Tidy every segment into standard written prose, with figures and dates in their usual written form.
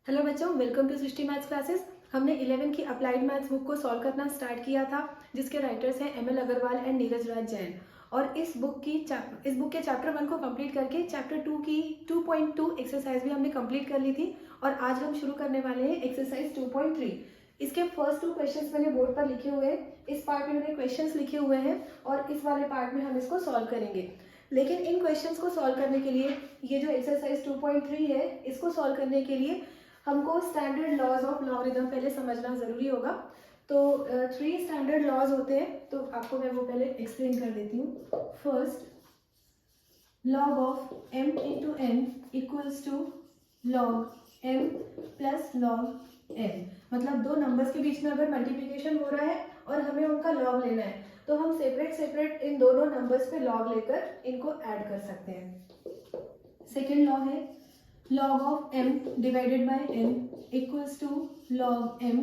Hello बच्चों, welcome to Srishti maths classes. हमने 11 की अप्लाइड मैथ्स बुक को सॉल्व करना स्टार्ट किया था, जिसके राइटर्स हैं एमएल अग्रवाल एंड नीरज राज जैन। और इस बुक के चैप्टर 1 को कंप्लीट करके चैप्टर 2 की 2.2 एक्सरसाइज भी हमने कंप्लीट कर ली थी। और आज हम शुरू करने वाले हैं एक्सरसाइज 2.3। इसके फर्स्ट 2 क्वेश्चंस मैंने बोर्ड पर लिखे हुए हैं। इस पार्ट में मैंने क्वेश्चंस लिखे हुए हैं और इस वाले पार्ट में हम इसको सॉल्व करेंगे। लेकिन इन क्वेश्चंस को सॉल्व करने के लिए, ये जो एक्सरसाइज 2.3 है, इसको सॉल्व करने के लिए हमको स्टैंडर्ड लॉज ऑफ लॉगरिथम पहले समझना ज़रूरी होगा। तो 3 स्टैंडर्ड लॉज होते हैं, तो आपको मैं वो पहले एक्सप्लेन कर देती हूँ। First, log of m into n equals to log m plus log n। मतलब दो नंबर्स के बीच में अगर मल्टीप्लिकेशन हो रहा है और हमें उनका लॉग लेना है, तो हम सेपरेट इन दोनों नंबर्स पे लॉग लेकर इनको ऐड कर सकते हैं। सेकेंड लॉ है log of m divided by n equals to log m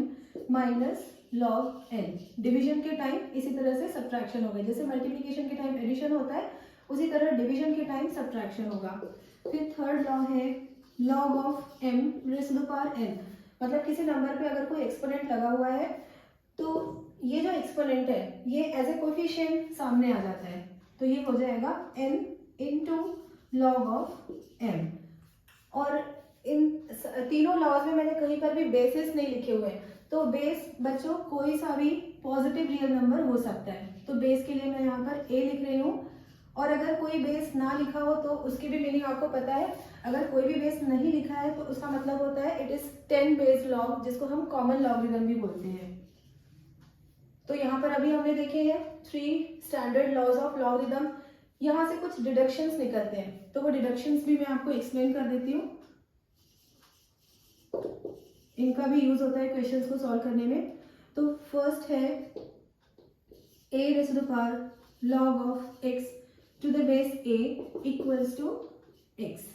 minus log n। Division के टाइम इसी तरह से सब्ट्रैक्शन होगा, जैसे मल्टीप्लिकेशन के टाइम एडिशन होता है, उसी तरह डिवीजन के टाइम सब्ट्रैक्शन होगा। फिर थर्ड लॉ है log of m raised to the power n। मतलब किसी नंबर पे अगर कोई एक्सपोनेंट लगा हुआ है, तो ये जो एक्सपोनेंट है ये एज ए कोफिशिएंट सामने आ जाता है, तो ये हो जाएगा n into log of m। और इन तीनों लॉज में मैंने कहीं पर भी बेसिस नहीं लिखे हुए हैं, तो बेस बच्चों कोई सा भी पॉजिटिव रियल नंबर हो सकता है। तो बेस के लिए मैं यहाँ पर a लिख रही हूँ। और अगर कोई बेस ना लिखा हो तो उसकी भी मीनिंग आपको पता है। अगर कोई भी बेस नहीं लिखा है तो उसका मतलब होता है इट इज 10 बेस्ड लॉग, जिसको हम कॉमन लॉगरिथम भी बोलते हैं। तो यहाँ पर अभी हमने देखे हैं 3 स्टैंडर्ड लॉज ऑफ लॉगरिथम। यहाँ से कुछ डिडक्शंस निकलते हैं, तो वो डिडक्शंस भी मैं आपको एक्सप्लेन कर देती हूँ। इनका भी यूज होता है क्वेश्चंस को सॉल्व करने में। तो फर्स्ट है a raised to the power log of x to the base a equals to x।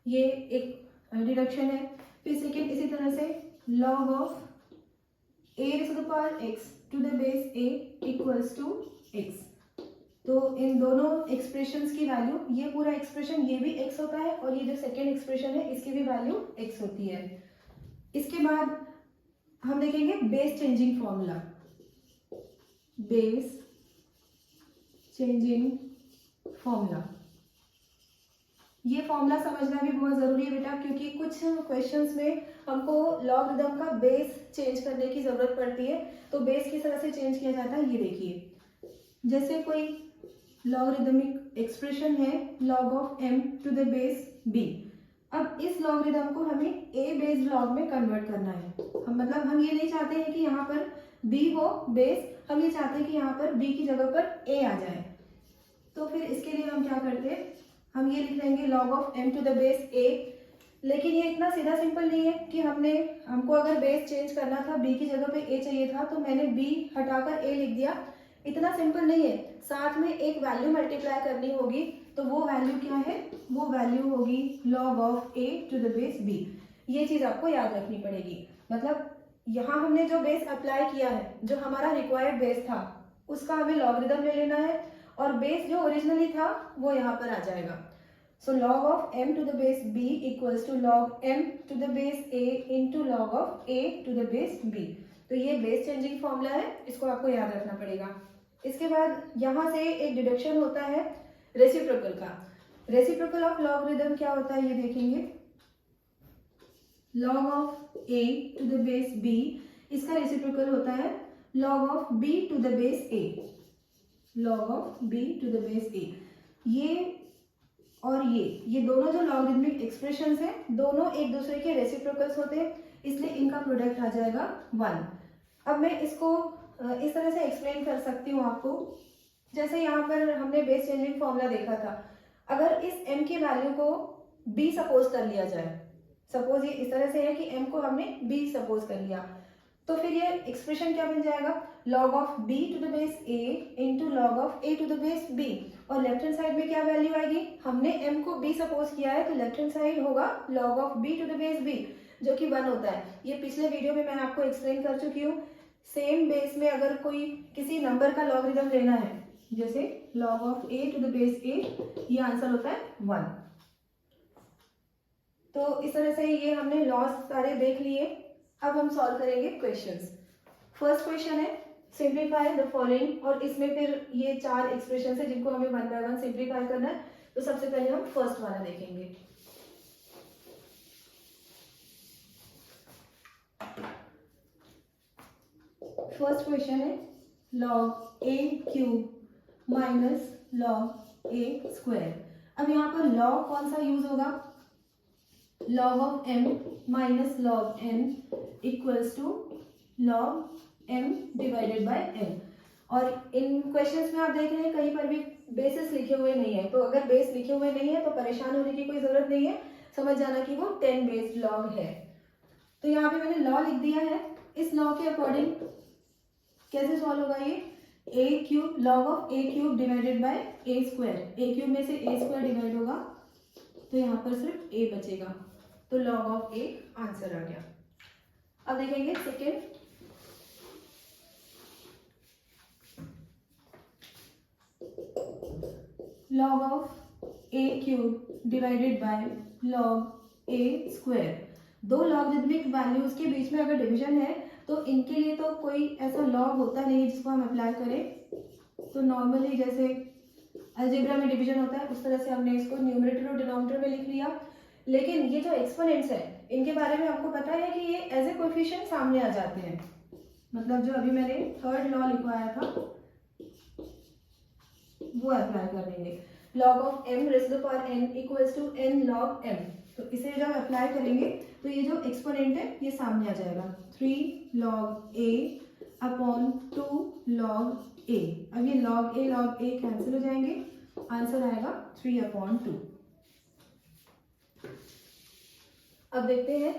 ये एक डिडक्शन है। फिर सेकेंड इसी तरह से log of a raised to the power x to the base a equals to x। तो इन दोनों expressions की वैल्यू, ये पूरा एक्सप्रेशन ये भी x होता है और ये जो सेकेंड एक्सप्रेशन है इसकी भी वैल्यू x होती है। इसके बाद हम देखेंगे base changing formula. Base changing formula, ये फॉर्मूला समझना भी बहुत जरूरी है बेटा, क्योंकि कुछ क्वेश्चंस में हमको लॉगरिथम का बेस चेंज करने की जरूरत पड़ती है। तो बेस किस तरह से चेंज किया जाता है ये देखिए। जैसे कोई लॉगरिथमिक एक्सप्रेशन है log of m to the base b। अब इस लॉगरिथम को हमें a बेस्ड लॉग में कन्वर्ट करना है। हम ये नहीं चाहते हैं कि यहाँ पर b हो बेस, हम ये चाहते हैं कि यहाँ पर b की जगह पर a आ जाए। तो फिर इसके लिए हम क्या करते हैं, हम ये लिख लेंगे log of m to the base a। लेकिन ये इतना सीधा सिंपल नहीं है कि हमको अगर बेस चेंज करना था, b की जगह पे a चाहिए था, तो मैंने b हटाकर a लिख दिया। इतना सिंपल नहीं है, साथ में एक वैल्यू मल्टीप्लाई करनी होगी। तो वो वैल्यू क्या है, वो वैल्यू होगी log of a to the base b। ये चीज आपको याद रखनी पड़ेगी। मतलब यहाँ हमने जो बेस अप्लाई किया है, जो हमारा रिक्वायर्ड बेस था, उसका हमें लॉगरिथम ले लेना है, और बेस जो ओरिजिनली था वो यहाँ पर आ जाएगा। So log of m to the base b equals to log m to the base a into log of a to the base b। तो ये बेस चेंजिंग फॉर्मूला है, इसको आपको याद रखना पड़ेगा। इसके बाद यहाँ से एक डिडक्शन होता है रेसिप्रोकल का। रेसिप्रोकल ऑफ लॉगरिथम क्या होता है ये देखेंगे। log of a to the base b, इसका रेसिप्रोकल होता है log of b to the base a। log of b to the base a, ये और ये दोनों जो लॉगरिथमिक एक्सप्रेशंस हैं, दोनों एक दूसरे के रेसिप्रोकल्स होते हैं, इसलिए इनका प्रोडक्ट आ जाएगा 1। अब मैं इसको इस तरह से एक्सप्लेन कर सकती हूँ आपको। जैसे यहाँ पर हमने बेस चेंजिंग फॉर्मूला देखा था, अगर इस m की वैल्यू को b सपोज कर लिया जाए, सपोज ये इस तरह से है कि m को हमने b सपोज कर लिया, तो फिर ये एक्सप्रेशन क्या बन जाएगा, log of b to the base a into log of a to the base b। और लेफ्ट हैंड साइड में क्या वैल्यू आएगी, हमने m को b सपोज किया है, तो लेफ्ट हैंड साइड होगा log of b to the base b, जो कि 1 होता है। ये पिछले वीडियो में मैं आपको एक्सप्लेन कर चुकी हूँ। सेम बेस में अगर कोई किसी नंबर का लॉगरिथम लेना है, जैसे log of a to the base a, ये आंसर होता है 1। तो इस तरह से ये हमने लॉस सारे देख लिए। अब हम सॉल्व करेंगे क्वेश्चंस। फर्स्ट क्वेश्चन है सिंप्लीफाई द फॉलोइंग, और इसमें फिर ये 4 एक्सप्रेशन है जिनको हमें 1 बाय 1 सिंप्लीफाई करना है। तो सबसे पहले हम फर्स्ट वाला देखेंगे। फर्स्ट क्वेश्चन है log a cube minus log a square. अब यहाँ पर log कौन सा यूज होगा? log of m minus log n equals to log m divided by n। और इन क्वेश्चंस में आप देख रहे हैं कहीं पर भी बेसिस लिखे हुए नहीं है, तो अगर बेस लिखे हुए नहीं है तो परेशान होने की कोई जरूरत नहीं है, समझ जाना कि वो 10 बेस्ड लॉग है। तो यहाँ पे मैंने लॉ लिख दिया है। इस लॉ के अकॉर्डिंग कैसे सॉल्व होगा ये? a cube log of a cube divided by a square. a cube में से a स्क्वायर डिवाइड होगा तो यहाँ पर सिर्फ a बचेगा, तो लॉग ऑफ a आंसर आ गया। अब देखेंगे second. log of a cube divided by log a square. दो लॉगरिथमिक वैल्यूज के बीच में अगर डिवीजन है तो इनके लिए तो कोई ऐसा लॉग होता नहीं है जिसको हम अप्लाई करें। तो नॉर्मली जैसे अलजेब्रा में डिवीजन होता है उस तरह से हमने इसको न्यूमरेटर और डिनोमिनेटर में लिख लिया। लेकिन ये जो एक्सपोनेंट्स है इनके बारे में आपको पता है कि ये एज ए कोएफिशिएंट सामने आ जाते हैं। मतलब जो अभी मैंने थर्ड लॉ लिखवाया था वो अप्लाई कर देंगे। log of m raise to the power n equals to n log m। तो इसे जब अप्लाई करेंगे तो ये जो एक्सपोनेंट है ये सामने आ जाएगा 3 log a upon 2 log a। अब ये log a कैंसिल हो जाएंगे, आंसर आएगा 3 अपॉन 2। अब देखते हैं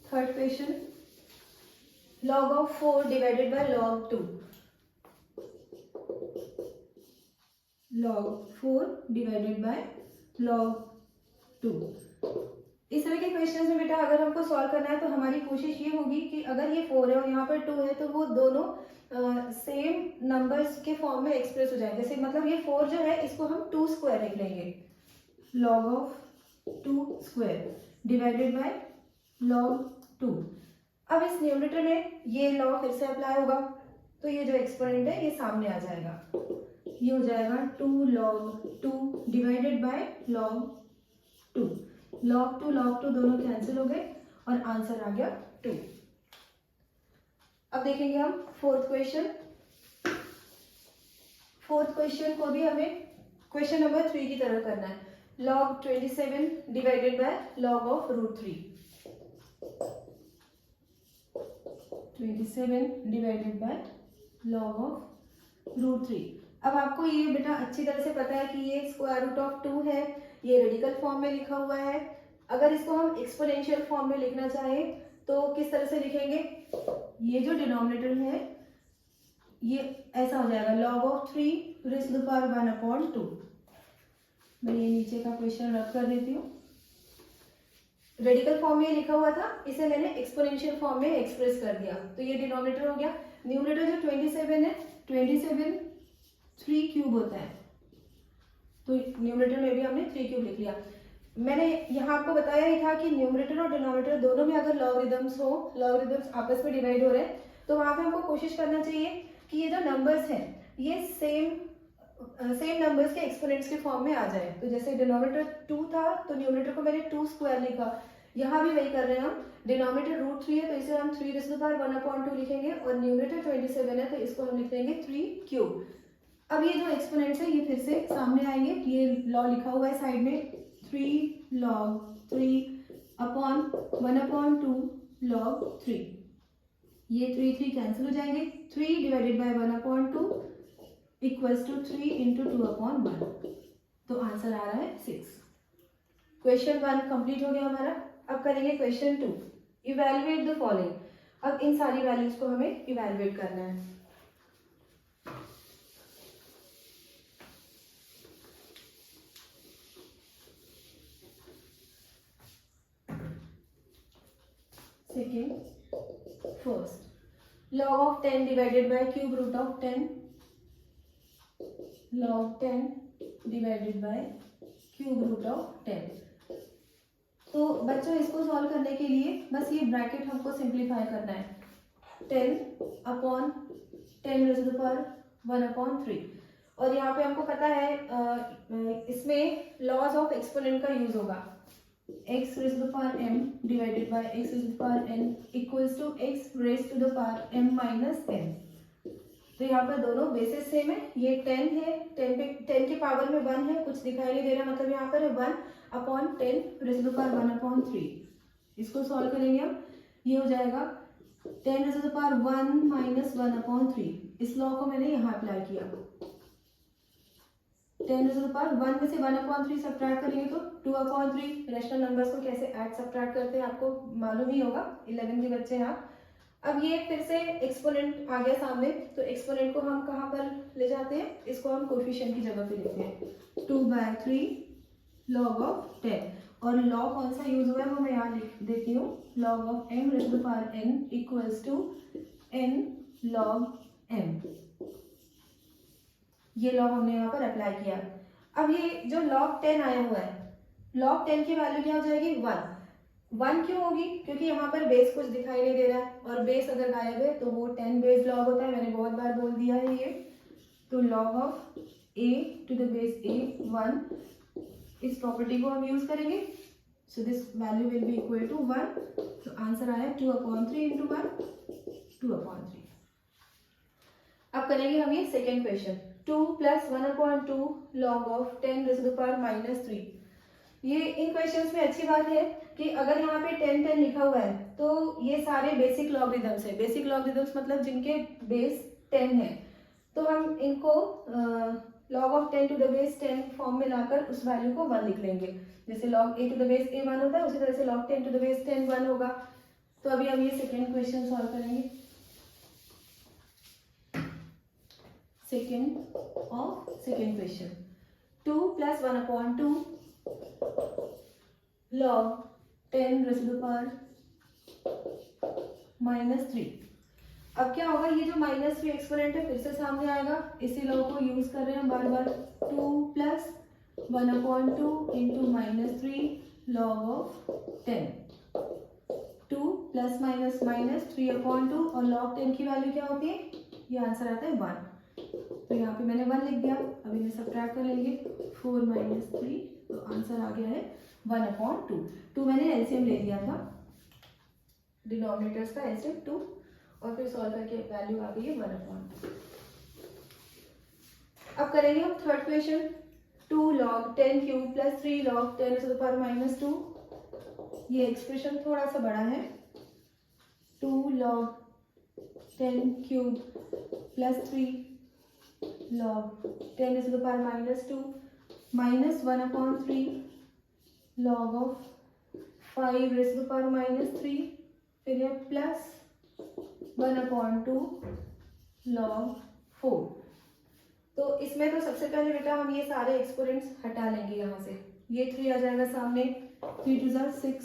third question. log of 4 divided by log 2। log 4 divided by log 2। इस तरह के क्वेश्चंस में बेटा अगर हमको सॉल्व करना है तो हमारी कोशिश ये होगी कि अगर ये 4 है और यहाँ पर 2 है तो वो दोनों सेम नंबर्स के फॉर्म में एक्सप्रेस हो जाए। जैसे मतलब ये 4 जो है इसको हम 2 स्क्वायर लिख लेंगे, log of 2 square divided by log 2। अब इस न्यूमरेटर में ये लॉ फिर से अप्लाई होगा तो ये जो एक्सपोनेंट है ये सामने आ जाएगा, ये हो जाएगा 2 log 2 divided by log 2। log 2 दोनों कैंसिल हो गए और आंसर आ गया 2। अब देखेंगे हम फोर्थ क्वेश्चन। फोर्थ क्वेश्चन को भी हमें क्वेश्चन नंबर 3 की तरह करना है। log 27 divided by log of √3। 27 divided by log of √3। अब आपको ये बेटा अच्छी तरह से पता है कि ये स्क्वायर रूट ऑफ 2 है, ये रेडिकल फॉर्म में लिखा हुआ है। अगर इसको हम एक्सपोनेंशियल फॉर्म में लिखना चाहें तो किस तरह से लिखेंगे? ये जो डिनोमिनेटर है ये ऐसा हो जाएगा log of 3 raise to the power 1 upon 2। मैं ये नीचे का क्वेश्चन रख कर देती हूँ। रेडिकल फॉर्म में लिखा हुआ था, इसे मैंने एक्सपोनेंशियल फॉर्म में एक्सप्रेस कर दिया, तो ये डिनोमिनेटर हो गया। न्यूमरेटर जो 27 है, 27 3 क्यूब होता है, तो न्यूमरेटर में भी हमने 3 क्यूब लिख लिया। मैंने यहाँ आपको बताया ही था कि न्यूमरेटर और डिनोमिनेटर दोनों में अगर लॉगरिदम्स हो, लॉगरिदम्स आपस में डिवाइड हो रहे हैं, तो वहाँ पे हमको कोशिश करना चाहिए कि ये जो नंबर्स हैं ये सेम नंबर्स के एक्सपोनेंट्स के फॉर्म में आ जाए। तो जैसे डिनोमिनेटर 2 था तो न्यूमरेटर को मैंने 2 स्क्वायर लिखा, यहाँ भी वही कर रहे हैं हम। डिनोमिनेटर √3 है तो इसे हम 3 raise to the power 1 upon 2 लिखेंगे, और न्यूमरेटर 27 है तो इसको हम लिख देंगे 3 क्यूब। अब ये जो एक्सपोनेंट्स है ये फिर से सामने आएंगे, ये लॉ लिखा हुआ है साइड में 3 log 3 अपॉन 1 अपॉन 2 log 3। ये 3 कैंसिल हो जाएंगे, 3 divided by 1 upon 2 equals to 3 into 2 upon 1, तो आंसर आ रहा है 6। क्वेश्चन 1 कंप्लीट हो गया हमारा। अब करेंगे क्वेश्चन 2, इवैल्यूएट द फॉलोइंग। अब इन सारी वैल्यूज को हमें इवैल्यूएट करना है। Second, first log of 10 divided by cube root of 10। log 10 divided by cube root of 10। तो बच्चों इसको सॉल्व करने के लिए बस ये ब्रैकेट हमको सिंप्लीफाई करना है, 10/10⁻1/3। और यहाँ पे हमको पता है इसमें लॉज ऑफ एक्सपोनेंट का यूज होगा, x⁻m divided by x⁻n equals to x⁻m - n। तो यहाँ पर दोनों बेसिस सेम है, ये 10 है, 10 के पावर में 1 है, कुछ दिखाई नहीं दे रहा, मतलब यहाँ पर है 1/10⁻1/3। इसको सॉल्व करेंगे हम, ये हो जाएगा 10⁻1 - 1/3। इस लॉ को मैंने यहाँ अप्लाई किया। 10⁻1 में से 1/3 सब्ट्रैक्ट करेंगे तो 2/3। रैशनल नंबर्स को कैसे ऐड सब्ट्रैक्ट करते हैं आपको मालूम ही होगा, 11 के बच्चे हैं आप। अब ये फिर से एक्सपोनेंट आ गया सामने, तो एक्सपोनेंट को हम कहाँ पर ले जाते हैं, इसको हम कोफिशिएंट की जगह पे लिखते हैं, 2/3 log of 10। और लॉ कौन सा यूज हुआ है वो मैं यहाँ लिख देती हूँ, log of m⁻n equals to n log m। ये लॉ हमने यहाँ पर अप्लाई किया। अब ये जो log 10 आया हुआ है, log 10 की वैल्यू क्या हो जाएगी, 1 क्यों होगी, क्योंकि यहाँ पर बेस कुछ दिखाई नहीं दे रहा है, और बेस अगर गायब है तो वो 10 बेस लॉग होता है, मैंने बहुत बार बोल दिया है ये। तो log of a to the base a 1, इस प्रॉपर्टी को हम यूज करेंगे, so this value will be equal to 1। तो आंसर आया 2/3 × 1, 2/3। अब करेंगे हम ये सेकेंड क्वेश्चन, 2 + 1/2 log of 10⁻³ ये इन क्वेश्चंस में अच्छी बात है कि अगर यहाँ पे 10 10 लिखा हुआ है तो ये सारे बेसिक लॉगरिदम्स है। बेसिक लॉगरिदम्स मतलब जिनके बेस 10 है, तो हम इनको log of 10 to the base 10 form में लाकर उस वैल्यू को 1 लिख लेंगे। जैसे log a to the base a 1 होता है, उसी तरह से log 10 to the base 10 1 होगा। तो अभी हम ये सेकेंड क्वेश्चन सॉल्व करेंगे। सेकेंड क्वेश्चन, 2 + 1/2 log 10⁻³ अब क्या होगा, ये जो -3 एक्सपोनेंट है फिर से सामने आएगा, इसी लॉ को यूज कर रहे हैं बार बार। 2 + 1/2 × -3 log of 10, 2 ± -3/2 और log 10 की वैल्यू क्या होती है, ये आंसर आता है 1। तो यहाँ पे मैंने 1 लिख दिया, अभी मैं सब्ट्रैक्ट कर लेंगे, 4 - 3, तो आंसर आ गया है 1/2। 2 मैंने एलसीएम ले लिया था, डिनोमिनेटर्स का एलसीएम 2, और फिर सॉल्व करके वैल्यू आ गई है 1/2। अब करेंगे हम थर्ड क्वेश्चन, 2 log 10³ + 3 log 10⁻²। ये एक्सप्रेशन थोड़ा सा बड़ा है, 2 log 10³ + 3 log 10⁻² -1/3 log of 5⁻³ फिर ये प्लस 1/2 log 4। तो इसमें तो सबसे पहले बेटा हम ये सारे एक्सपोनेंट्स हटा लेंगे यहाँ से, ये 3 आ जाएगा सामने, 3 × 2 = 6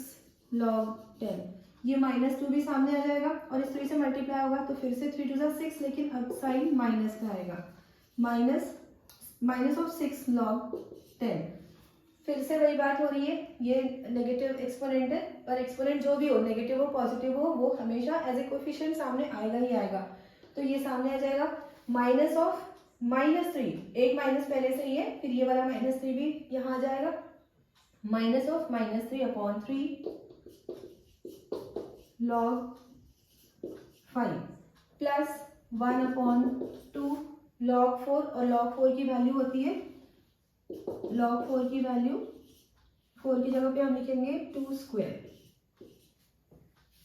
log 10, ये -2 भी सामने आ जाएगा और इस 3 से मल्टीप्लाई होगा तो फिर से 3 × 2 = 6, लेकिन अब साइन माइनस का आएगा, -6 log 10। फिर से वही बात हो रही है, ये नेगेटिव एक्सपोनेंट है, पर एक्सपोनेंट जो भी हो, नेगेटिव हो पॉजिटिव हो, वो हमेशा एज ए कोफिशिएंट सामने आएगा ही आएगा। तो ये सामने आ जाएगा -3, एक माइनस पहले से ही है, फिर ये वाला -3 भी यहाँ आ जाएगा, -3/3 log 5 प्लस 1/2 log 4, और log 4 की वैल्यू होती है, log 4 की वैल्यू 4 की जगह पे हम लिखेंगे 2²,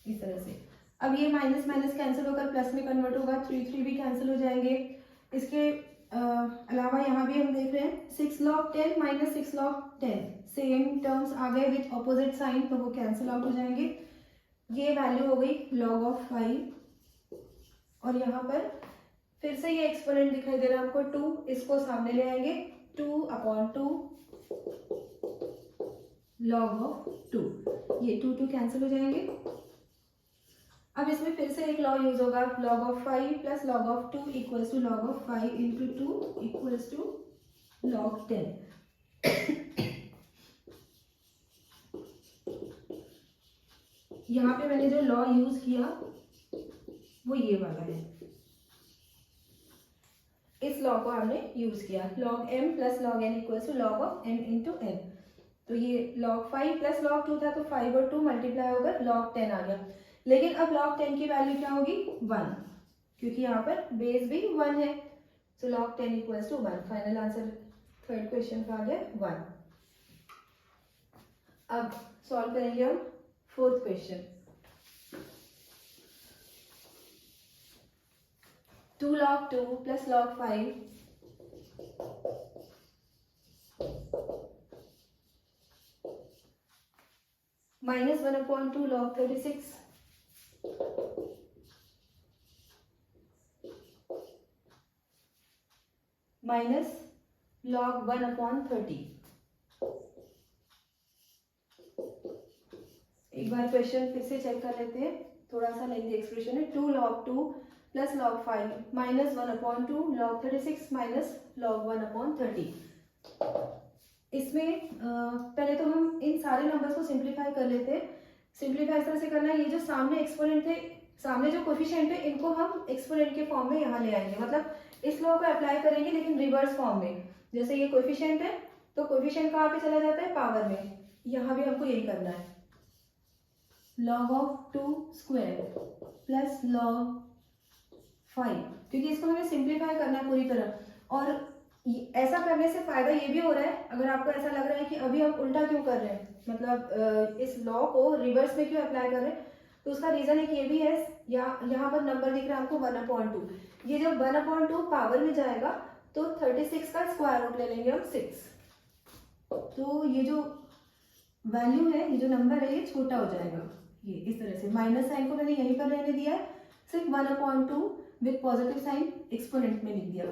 इस तरह से। अब ये माइनस माइनस कैंसिल होकर प्लस में कन्वर्ट होगा, 3 3 भी कैंसिल हो जाएंगे। इसके अलावा यहाँ भी हम देख रहे हैं 6 log 10 - 6 log 10 सेम टर्म्स आ गए विथ ऑपोजिट साइन, तो वो कैंसिल आउट हो जाएंगे। ये वैल्यू हो गई log of 5, और यहाँ पर फिर से ये एक्सपोनेंट दिखाई दे रहा है हमको 2, इसको सामने ले आएंगे, 2/2 log of 2, ये 2 कैंसिल हो जाएंगे। अब इसमें फिर से एक लॉ यूज होगा, log of 5 + log of 2 = log of 5 × 2 = log 10। यहाँ पे मैंने जो लॉ यूज किया वो ये वाला है, इस लॉ को हमने यूज किया, log m plus log n equals to log of m into n। तो ये log 5 प्लस log 2 था, तो 5 और 2 मल्टीप्लाई होकर log 10 आ गया। लेकिन अब log 10 की वैल्यू क्या होगी, 1, क्योंकि यहाँ पर बेस भी 1 है। So log 10 equals to 1। Final answer third question का आ गया 1। अब सॉल्व करेंगे हम fourth question. 2 log 2 plus log 5 minus 1/2 log 36 minus log 1/30। एक बार क्वेश्चन फिर से चेक कर लेते हैं, थोड़ा सा लेंथी एक्सप्रेशन है। 2 log 2 plus log 5 minus 1/2 log 36 minus log 1/30। इसमें पहले तो हम इन सारे नंबर्स को सिंप्लीफाई कर लेते हैं। सिंप्लीफाई इस तरह से करना है, ये जो सामने एक्सपोनेंट थे, सामने जो कोफिशिएंट है, इनको हम एक्सपोनेंट के फॉर्म में यहाँ ले आएंगे, मतलब इस लॉ को अप्लाई करेंगे लेकिन रिवर्स फॉर्म में। जैसे ये कोफिशिएंट है तो कोफिशिएंट कहाँ पे चला जाता है, पावर में। यहाँ भी हमको यही करना है, log of 2 square plus log 5, क्योंकि इसको हमें सिंप्लीफाई करना है पूरी तरह। और ऐसा करने से फायदा ये भी हो रहा है, अगर आपको ऐसा लग रहा है कि अभी हम उल्टा क्यों कर रहे हैं, मतलब इस लॉ को रिवर्स में क्यों अप्लाई कर रहे हैं, तो उसका रीजन एक ये भी है, यहाँ पर नंबर दिख रहा है आपको 1/2। ये जो 1/2 पावर में जाएगा तो 36 का स्क्वायर रूट ले लेंगे हम 6। तो ये जो वैल्यू है, ये जो नंबर है, ये छोटा हो जाएगा। ये इस तरह से माइनस साइन को मैंने यहीं पर रहने दिया है, सिर्फ 1/2 विथ पॉजिटिव साइन एक्सपोनेंट में लिख दिया।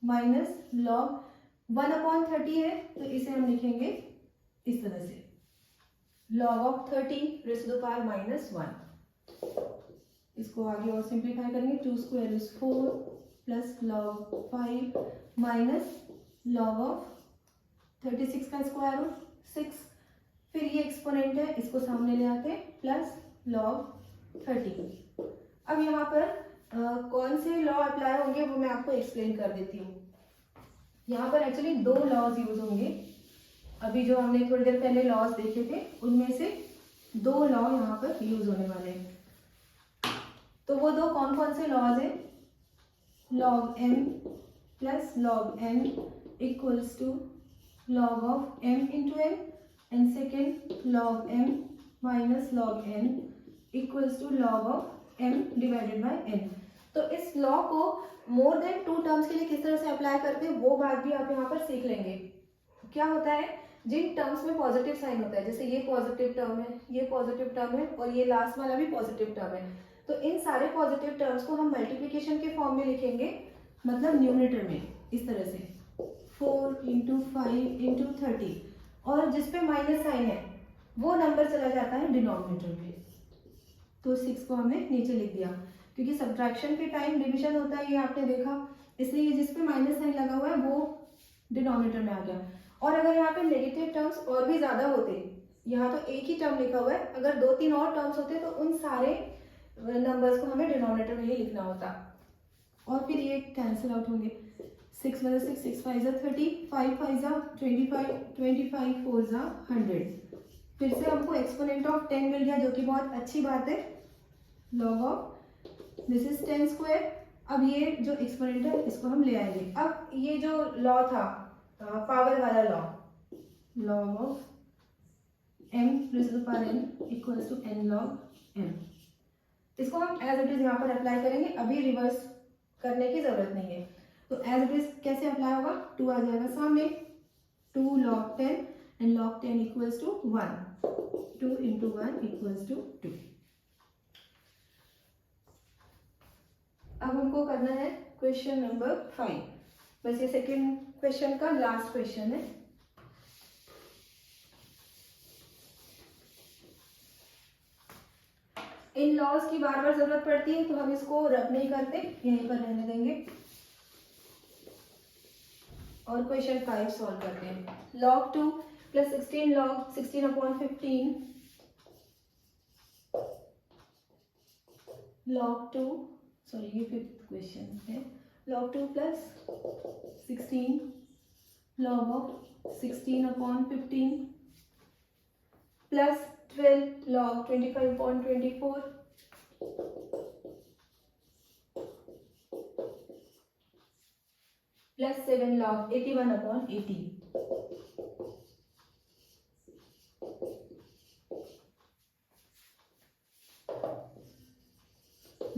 माइनस log 1/30 है तो इसे हम लिखेंगे इस तरह से, log of 30 raise to the power -1। इसको आगे और सिंप्लीफाई करेंगे, 2 square is 4 plus log 5 minus log of 36 का स्क्वायर रूट 6। फिर ये एक्सपोनेंट है, इसको सामने ले आते हैं, प्लस log 30। अब यहाँ पर कौन से लॉ अप्लाई होंगे वो मैं आपको एक्सप्लेन कर देती हूँ। यहाँ पर एक्चुअली 2 लॉज यूज होंगे। अभी जो हमने थोड़ी देर पहले लॉज देखे थे उनमें से 2 लॉ यहाँ पर यूज होने वाले हैं। तो वो 2 कौन कौन से लॉज हैं, log m plus log n equals to log of m into n, and second log m minus log n equals to log of m divided by n। तो इस लॉ को मोर देन 2 टर्म्स के लिए किस तरह से apply करते हैं वो बात भी आप यहाँ पर सीख लेंगे। क्या होता है, जिन टर्म्स में पॉजिटिव साइन होता है, जैसे ये पॉजिटिव टर्म है, ये पॉजिटिव टर्म है और ये लास्ट वाला भी पॉजिटिव टर्म है, तो इन सारे पॉजिटिव टर्म्स को हम मल्टीप्लिकेशन के फॉर्म में लिखेंगे, मतलब न्यूमरेटर में, इस तरह से 4 × 5 × 30, और जिसपे माइनस साइन है वो नंबर चला जाता है डिनोमिनेटर में। तो 6 को हमने नीचे लिख दिया, क्योंकि सब्ट्रैक्शन के टाइम डिवीजन होता है, ये आपने देखा, इसलिए ये जिस पे माइनस साइन लगा हुआ है वो डिनोमिनेटर में आ गया। और अगर यहाँ पे नेगेटिव टर्म्स और भी ज़्यादा होते, यहाँ तो एक ही टर्म लिखा हुआ है, अगर 2-3 और टर्म्स होते तो उन सारे नंबर्स को हमें डिनोमिनेटर में ही लिखना होता, और फिर ये कैंसिल आउट होंगे। 6 × 6 6 5 30, 5 5 25, 25 4 100। फिर से हमको एक्सपोनेंट ऑफ 10 मिल गया, जो कि बहुत अच्छी बात है। log of this is 10 square. अब ये जो एक्सपोनेंट है इसको हम ले आएंगे। अब ये जो लॉ था पावर वाला law, log of m raise to the power n equals to n log m, इसको हम एज इट इज यहाँ पर अप्लाई करेंगे, अभी रिवर्स करने की जरूरत नहीं है। तो एज इट इज कैसे अप्लाई होगा, 2 आ जाएगा सामने, 2 log 10 and log 10 equals to 1, 2 × 1 equals to 2। अब हमको करना है क्वेश्चन नंबर 5, बस ये सेकेंड क्वेश्चन का लास्ट क्वेश्चन है। इन लॉज की बार बार जरूरत पड़ती है तो हम इसको रब नहीं करते, यहीं पर रहने देंगे और क्वेश्चन 5 सॉल्व करते हैं। log 2 plus 16 log 16/15 log 2, sorry ये 5th क्वेश्चन है, log 2 plus 16 log of 16 upon 15 plus 12 log 25 upon 24 plus 7 log 81 upon 80।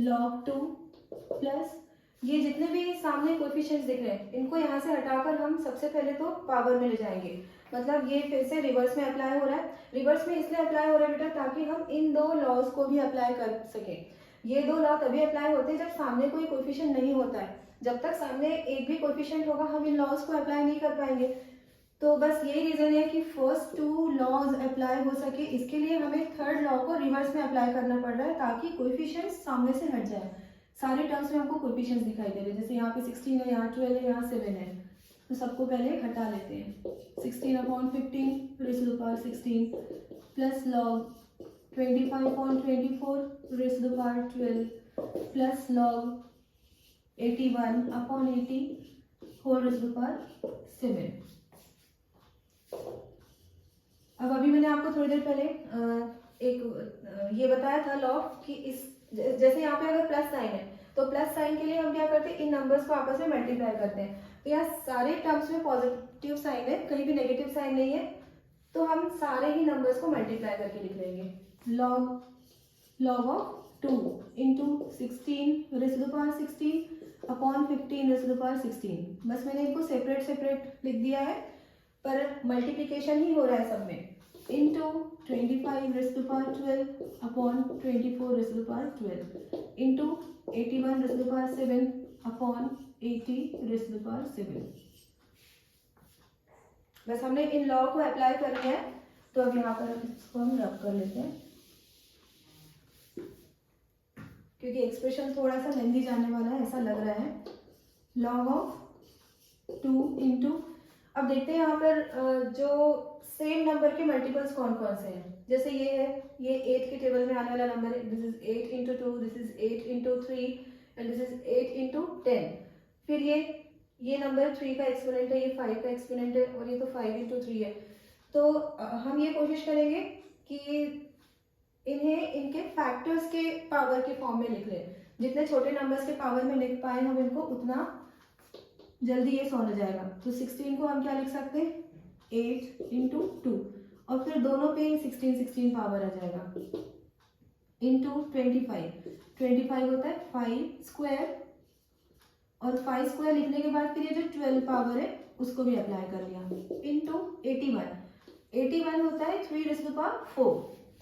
log 2 plus ये जितने भी सामने कोएफिशिएंट्स दिख रहे हैं इनको यहाँ से हटाकर हम सबसे पहले तो पावर में ले जाएंगे, मतलब ये फिर से रिवर्स में अप्लाई हो रहा है। रिवर्स में इसलिए अप्लाई हो रहा है बेटा ताकि हम इन दो लॉज को भी अप्लाई कर सकें। ये दो लॉ तभी अप्लाई होते हैं जब सामने कोई कोएफिशिएंट नहीं होता है। जब तक सामने एक भी कोएफिशिएंट होगा हम इन लॉज को अप्लाई नहीं कर पाएंगे। तो बस यही रीजन है कि फर्स्ट 2 लॉज अप्लाई हो सके, इसके लिए हमें थर्ड लॉ को रिवर्स में अप्लाई करना पड़ रहा है ताकि कोएफिशिएंट्स सामने से हट जाए। सारे टर्म्स में हमको कोएफिशिएंट्स दिखाई दे रहे हैं, जैसे यहाँ पे 16 है, यहाँ 12 है, यहाँ 7 है, तो सबको पहले हटा लेते हैं। 16 upon 15 raise to the power 16 plus log 25 upon 24 raise to the power 12 plus log 81 upon 80 whole raise to the power 7। अब अभी मैंने आपको थोड़ी देर पहले ये बताया था लॉ कि इस जैसे यहाँ पे अगर प्लस साइन है तो प्लस साइन के लिए हम क्या करते हैं, इन नंबर्स को आपस में मल्टीप्लाई करते हैं। तो यहाँ सारे टर्म्स में पॉजिटिव साइन है, कहीं भी नेगेटिव साइन नहीं है, तो हम सारे ही नंबर्स को मल्टीप्लाई करके लिख लेंगे। Log of 2 into 16 raise to the power 16 upon 15 raise to the power 16। बस मैंने इनको सेपरेट सेपरेट लिख दिया है, पर मल्टीप्लिकेशन ही हो रहा है सब में। Into 25 raise to the power 12 upon 24 raise to the power 12 into 81 raise to the power 7 upon 80 raise to the power 7। बस हमने इन लॉ को अप्लाई कर लिया है, तो अब यहाँ पर इसको हम रब कर लेते हैं क्योंकि एक्सप्रेशन थोड़ा सा लेंदी जाने वाला है ऐसा लग रहा है। लॉग ऑफ 2 इंटू, अब देखते हैं यहाँ पर जो सेम नंबर के मल्टीपल्स कौन कौन से हैं। जैसे ये है, ये 8 के टेबल में आने वाला नंबर है, this is 8 into 2, this is 8 into 3 and this is 8 into 10। फिर ये नंबर 3 का एक्सपोनेंट है, ये 5 का एक्सपोनेंट है और ये तो 5 इंटू 3 है। तो हम ये कोशिश करेंगे कि इन्हें इनके फैक्टर्स के पावर के फॉर्म में लिख लें। जितने छोटे नंबर्स के पावर में लिख पाए हम इनको, उतना जल्दी ये सॉल्व हो जाएगा। तो 16 को हम क्या लिख सकते हैं, 8 इंटू 2 और फिर दोनों पे 16 पावर आ जाएगा इंटू 25 होता है 5 स्क्वायर, और 5 स्क्वायर लिखने के बाद फिर ये जो 12 पावर है उसको भी अप्लाई कर लिया इंटू 81 होता है 3 raise to the power 4,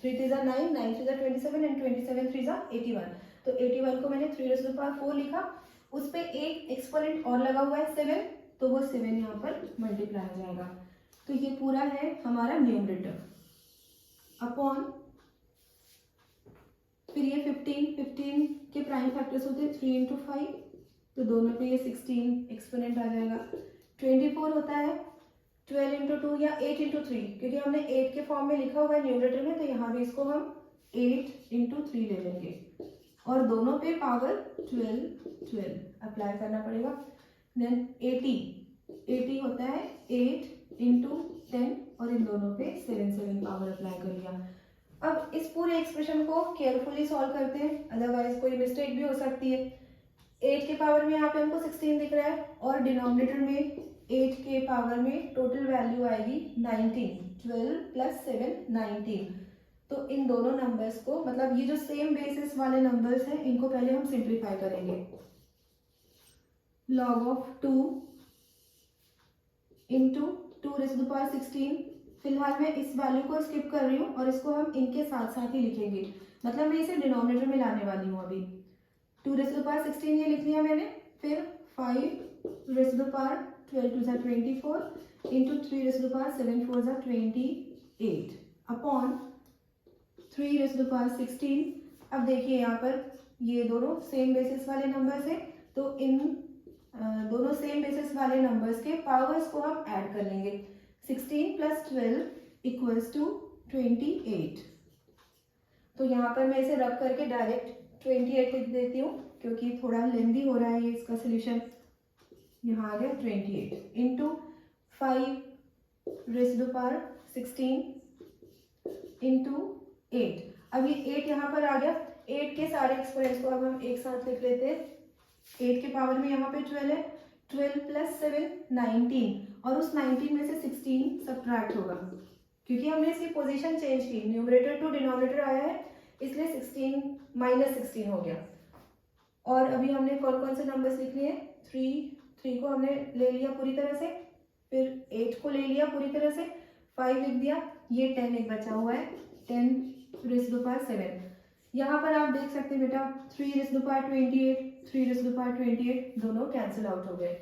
3 3 9, 9 3 27 and 27 3 81। तो 81 को मैंने 3 रेज़ टू द पावर 4 लिखा, उस पे एक एक्सपोनेंट और लगा हुआ है 7, तो वो 7 यहाँ पर मल्टीप्लाई हो जाएगा। तो ये पूरा है हमारा न्यूमरेटर अपॉन, फिर ये 15 के प्राइम फैक्टर्स होते हैं 3 इंटू 5, तो दोनों पे ये 16 एक्सपोनेंट आ जाएगा। 24 होता है 12 इंटू 2 या 8 इंटू 3, क्योंकि हमने 8 के फॉर्म में लिखा हुआ है न्यूमरेटर में, तो यहाँ भी इसको हम 8 इंटू 3 ले लेंगे और दोनों पे पावर 12 अप्लाई करना पड़ेगा। देन 80 होता है 8 इंटू 10 और इन दोनों पे 7 पावर अप्लाई कर लिया। अब इस पूरे एक्सप्रेशन को केयरफुली सॉल्व करते हैं, अदरवाइज कोई मिस्टेक भी हो सकती है। 8 के पावर में यहाँ पे हमको 16 दिख रहा है और डिनोमिनेटर में 8 के पावर में टोटल वैल्यू आएगी 19, 12 प्लस 7 19। तो इन दोनों नंबर्स को, मतलब ये जो सेम बेसिस वाले नंबर्स हैं, इनको पहले हम सिंप्लीफाई करेंगे। Log of 2 into 2 raise to the power 16, फिलहाल मैं इस वैल्यू को स्किप कर रही हूँ और इसको हम इनके साथ साथ ही लिखेंगे, मतलब मैं इसे डिनोमिनेटर में लाने वाली हूँ अभी। 2 रेज़ टू द पावर 16 ये लिख लिया मैंने, फिर 5 raise to the power 12 to 24 into 3 raise to the power 7 4 28 upon 3 raise to the power 16। अब देखिए यहाँ पर ये दोनों सेम बेसिस वाले नंबर्स हैं, तो इन दोनों सेम बेसिस वाले नंबर्स के पावर्स को हम ऐड कर लेंगे। 16 प्लस 12 इक्वल्स टू 28। तो यहाँ पर मैं इसे रब करके डायरेक्ट 28 लिख देती हूँ क्योंकि थोड़ा लेंदी हो रहा है ये इसका सोल्यूशन। यहाँ आ गया 28 into 5 raise to power 16 into 8। अब ये 8 यहाँ पर आ गया। 8 के सारे एक्सपोनेंट्स को अब हम एक साथ लिख लेते हैं। 8 के पावर में यहाँ पे 12 है, 12 प्लस 7 19, और उस 19 में से 16 सब्ट्रैक्ट होगा क्योंकि हमने इसकी पोजीशन चेंज की, न्यूमरेटर टू डिनोमिनेटर आया है, इसलिए 16 माइनस 16 हो गया। और अभी हमने कौन कौन से नंबर्स लिख लिए? 3 को हमने ले लिया पूरी तरह से, फिर 8 को ले लिया पूरी तरह से, 5 लिख दिया, ये 10 एक बचा हुआ है, 10 रेज़ टू पावर 7। यहाँ पर आप देख सकते हैं बेटा 3 raise to power 28, 3 raise to power 28 दोनों कैंसिल आउट हो गए।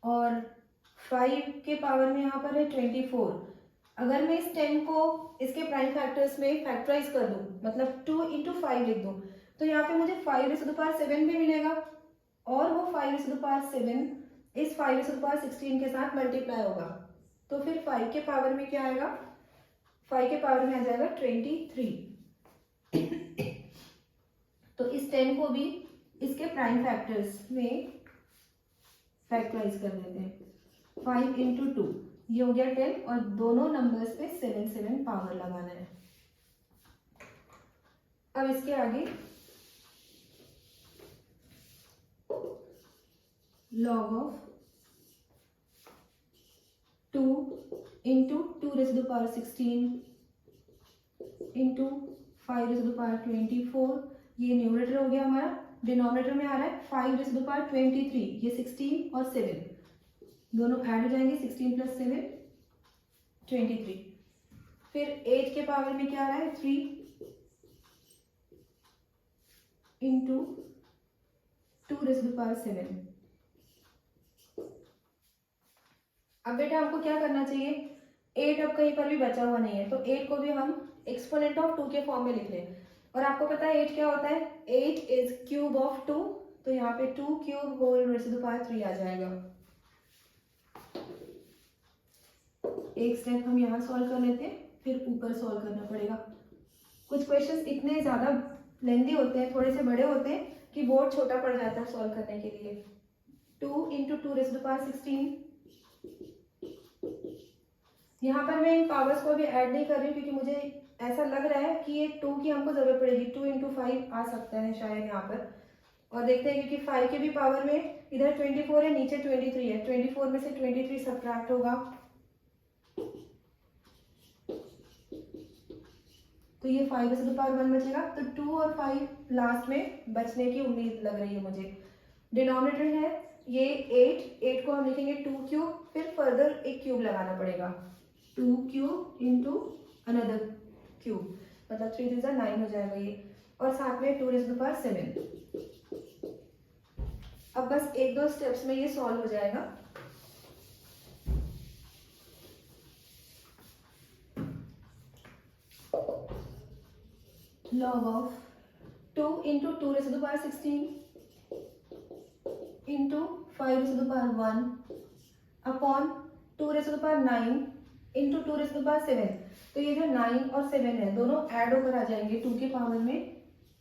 और 5 के पावर में यहाँ पर है 24। अगर मैं इस 10 को इसके प्राइम फैक्टर्स में फैक्टराइज कर दूँ, मतलब 2 इंटू 5 लिख दूँ, तो यहाँ पे मुझे 5 रेज़ टू पावर 7 भी मिलेगा, और वो 5 रेज़ टू पावर 7 इस 5 रेज़ टू पावर 16 के साथ मल्टीप्लाई होगा। तो फिर 5 के पावर में क्या आएगा? 5 के पावर में आ जाएगा 23। तो इस 10 को भी इसके प्राइम फैक्टर्स में फैक्टराइज कर देते हैं। 5 इंटू 2 ये हो गया 10, और दोनों नंबर्स पे 7 पावर लगाना है। अब इसके आगे log of 2 into 2 raise to power 16 into 5 raise to power 24, ये न्यूमरेटर हो गया हमारा। डिनोमिनेटर में आ रहा है 5 रेज़ टू पावर 23, ये 16 और 7 दोनों ऐड हो जाएंगे, 16 प्लस 7 23। फिर 8 के पावर में क्या आ रहा है? 3 इंटू 2 रेज़ टू पावर 7। अब बेटा आपको क्या करना चाहिए? 8 अब कहीं पर भी बचा हुआ नहीं है, तो 8 को भी हम एक्सपोनेंट ऑफ 2 के फॉर्म में लिख लें। और आपको पता है 8 क्या होता है? 8 इज क्यूब ऑफ 2, तो यहाँ पे 2 cube whole raise to power 3 आ जाएगा। एक स्टेप हम यहाँ सॉल्व कर लेते हैं, फिर ऊपर सॉल्व करना पड़ेगा। कुछ क्वेश्चंस इतने ज़्यादा लेंदी होते हैं, थोड़े से बड़े होते हैं कि बोर्ड छोटा पड़ जाता है सॉल्व करने के लिए। 2 इंटू 2 रेज़ टू पावर 16। यहाँ पर मैं इन पावर्स को भी ऐड नहीं कर रही क्योंकि मुझे ऐसा लग रहा है कि ये 2 की हमको ज़रूरत पड़ेगी। 2 इंटू 5 आ सकता है शायद यहाँ पर। और देखते हैं क्योंकि 5 के भी पावर में इधर 24 है, नीचे 23 है, 24 में से 23 सब्ट्रैक्ट होगा, तो ये 5 रेज़ टू पावर 1 बचेगा। तो 2 और 5 लास्ट में बचने की उम्मीद लग रही है मुझे। डिनोमिनेटर है ये 8 को हम लिखेंगे 2 क्यूब, फिर फर्दर एक क्यूब लगाना पड़ेगा, 2 क्यूब इंटू अनदर क्यूब, मतलब 3 3 9 हो जाएगा ये, और साथ में 2 रेज़ टू पावर 7। अब बस 1-2 स्टेप्स में ये सॉल्व हो जाएगा। log of 2 into 2 raise to power 16 into 5 raise to power 1 upon 2 raise to power 9 into 2 raise to power 7। तो ये जो 9 और 7 है दोनों ऐड होकर आ जाएंगे 2 के पावर में।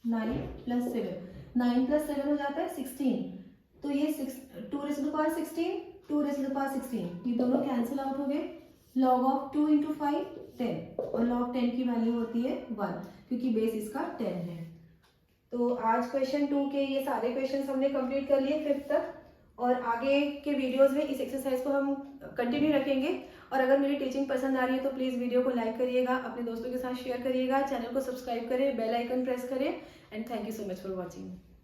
9 प्लस 7, 9 प्लस 7 हो जाता है 16, तो ये 2 raise to power 16, 2 raise to power 16, ये दोनों कैंसिल आउट हो गए। log ऑफ 2 इंटू 5 10, और log 10 की वैल्यू होती है 1 क्योंकि बेस इसका 10 है। तो आज क्वेश्चन 2 के ये सारे क्वेश्चंस हमने कंप्लीट कर लिए 5th तक, और आगे के वीडियोस में इस एक्सरसाइज को हम कंटिन्यू रखेंगे। और अगर मेरी टीचिंग पसंद आ रही है तो प्लीज़ वीडियो को लाइक करिएगा, अपने दोस्तों के साथ शेयर करिएगा, चैनल को सब्सक्राइब करें, बेल आइकन प्रेस करें, and thank you so much for watching.